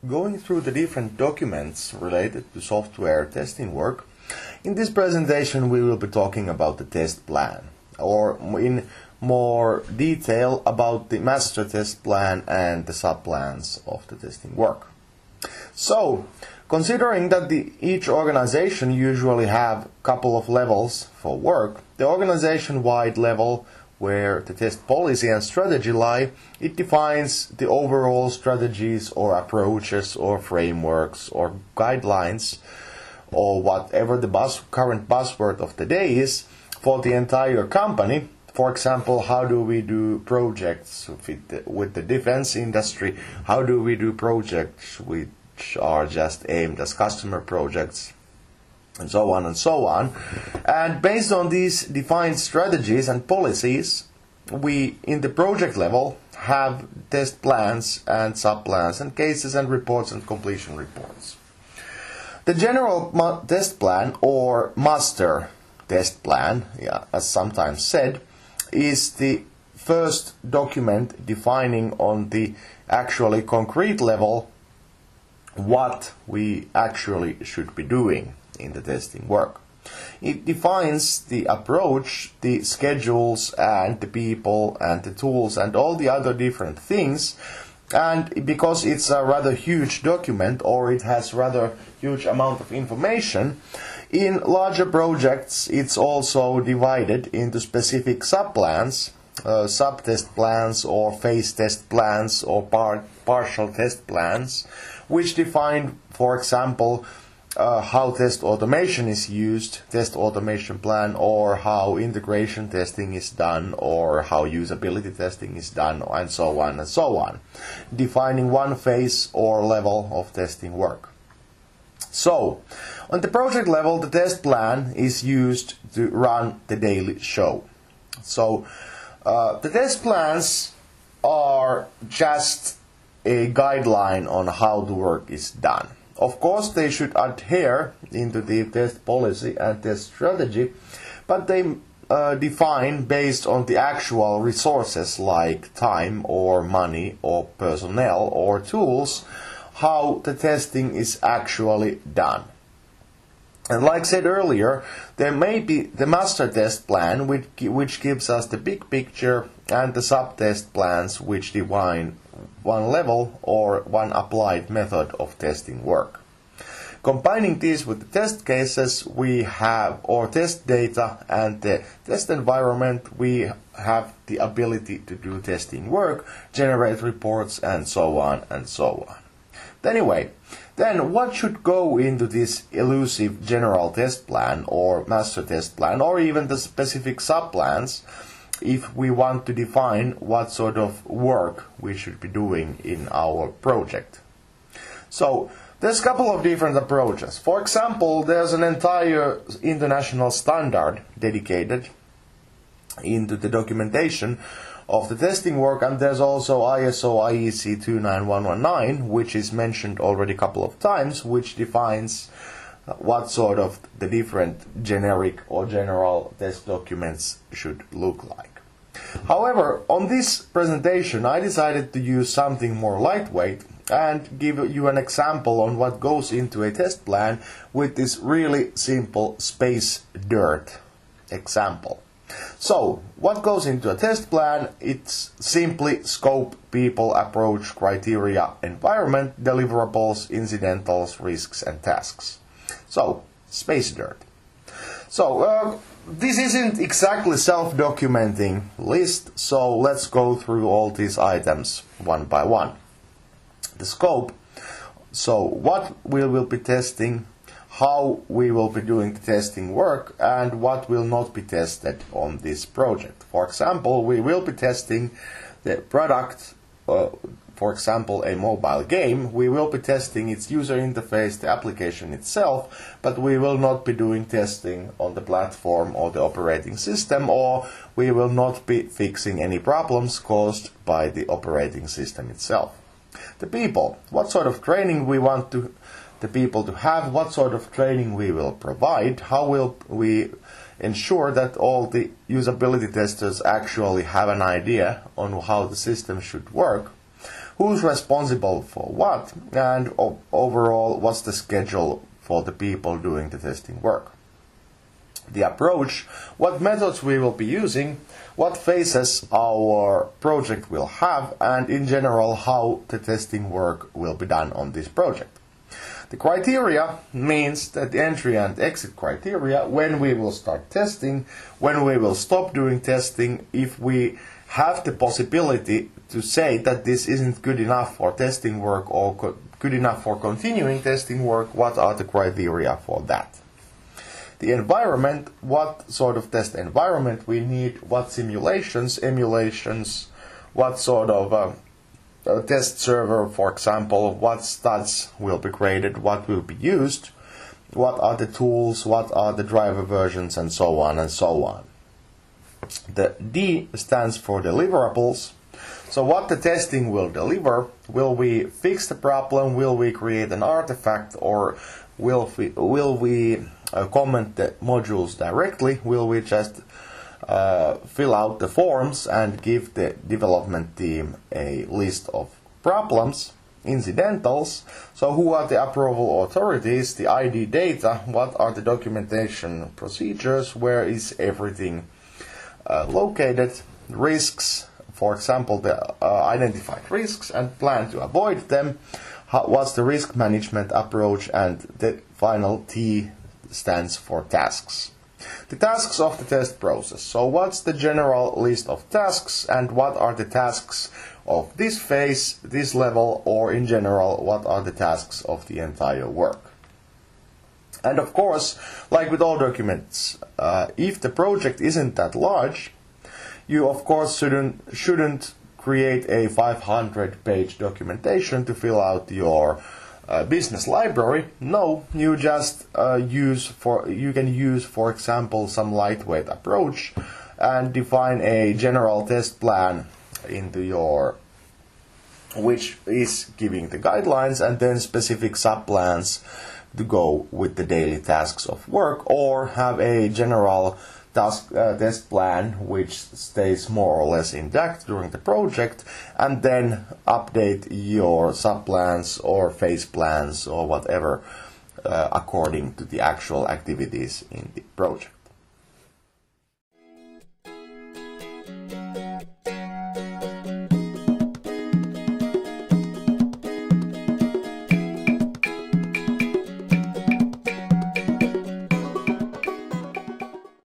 going through the different documents related to software testing work. In this presentation we will be talking about the test plan, or in more detail about the master test plan and the sub-plans of the testing work. So, considering that each organization usually have a couple of levels for work, the organization-wide level where the test policy and strategy lie, it defines the overall strategies or approaches or frameworks or guidelines or whatever the current buzzword of the day is for the entire company. For example, how do we do projects with the defense industry? How do we do projects which are just aimed as customer projects? And so on and so on. And based on these defined strategies and policies, we, in the project level, have test plans and sub-plans and cases and reports and completion reports. The general test plan, or master test plan, as sometimes said, is the first document defining on the actually concrete level what we actually should be doing in the testing work. It defines the approach, the schedules and the people and the tools and all the other different things, and because it's a rather huge document or it has rather huge amount of information, in larger projects it's also divided into specific sub-plans, sub-test plans or phase test plans or partial test plans, which define, for example, how test automation is used, test automation plan, or how integration testing is done, or how usability testing is done, and so on and so on, defining one phase or level of testing work. So, on the project level, the test plan is used to run the daily show. So, the test plans are just a guideline on how the work is done. Of course, they should adhere into the test policy and test strategy, but they define based on the actual resources like time or money or personnel or tools how the testing is actually done. And like said earlier, there may be the master test plan which gives us the big picture and the sub-test plans which define one level or one applied method of testing work. Combining these with the test cases we have, or test data and the test environment, we have the ability to do testing work, generate reports and so on and so on. Anyway, then what should go into this elusive general test plan or master test plan or even the specific sub-plans if we want to define what sort of work we should be doing in our project? So, there's a couple of different approaches. For example, there's an entire international standard dedicated into the documentation of the testing work, and there's also ISO IEC 29119, which is mentioned already a couple of times, which defines what sort of the different generic or general test documents should look like. However, on this presentation I decided to use something more lightweight and give you an example on what goes into a test plan with this really simple space dirt example. So, what goes into a test plan? It's simply scope, people, approach, criteria, environment, deliverables, incidentals, risks and tasks. So, space dirt. So, this isn't exactly self-documenting list, so let's go through all these items one by one. The scope, so what we will be testing, how we will be doing the testing work, and what will not be tested on this project. For example, we will be testing the product, for example a mobile game. We will be testing its user interface, the application itself, but we will not be doing testing on the platform or the operating system, or we will not be fixing any problems caused by the operating system itself. The people, what sort of training we want the people to have, what sort of training we will provide, how will we ensure that all the usability testers actually have an idea on how the system should work, who's responsible for what, and overall what's the schedule for the people doing the testing work. The approach, what methods we will be using, what phases our project will have, and in general how the testing work will be done on this project. The criteria means that the entry and exit criteria, when we will start testing, when we will stop doing testing, if we have the possibility to say that this isn't good enough for testing work or good enough for continuing testing work, what are the criteria for that? The environment, what sort of test environment we need, what simulations, emulations, what sort of test server, for example, what stats will be created, what will be used, what are the tools, what are the driver versions, and so on and so on. The D stands for deliverables. So what the testing will deliver, will we fix the problem, will we create an artifact, or will we comment the modules directly, will we just fill out the forms and give the development team a list of problems, incidentals, so who are the approval authorities, the ID data, what are the documentation procedures, where is everything located, risks, for example, the identified risks and plan to avoid them, what's the risk management approach, and the final T stands for tasks. The tasks of the test process. So what's the general list of tasks, and what are the tasks of this phase, this level, or in general, what are the tasks of the entire work? And of course, like with all documents, if the project isn't that large, you of course shouldn't create a 500-page documentation to fill out your business library. No, you just you can use, for example, some lightweight approach and define a general test plan into your, which is giving the guidelines, and then specific sub-plans to go with the daily tasks of work, or have a general test plan which stays more or less intact during the project, and then update your sub-plans or phase plans or whatever according to the actual activities in the project.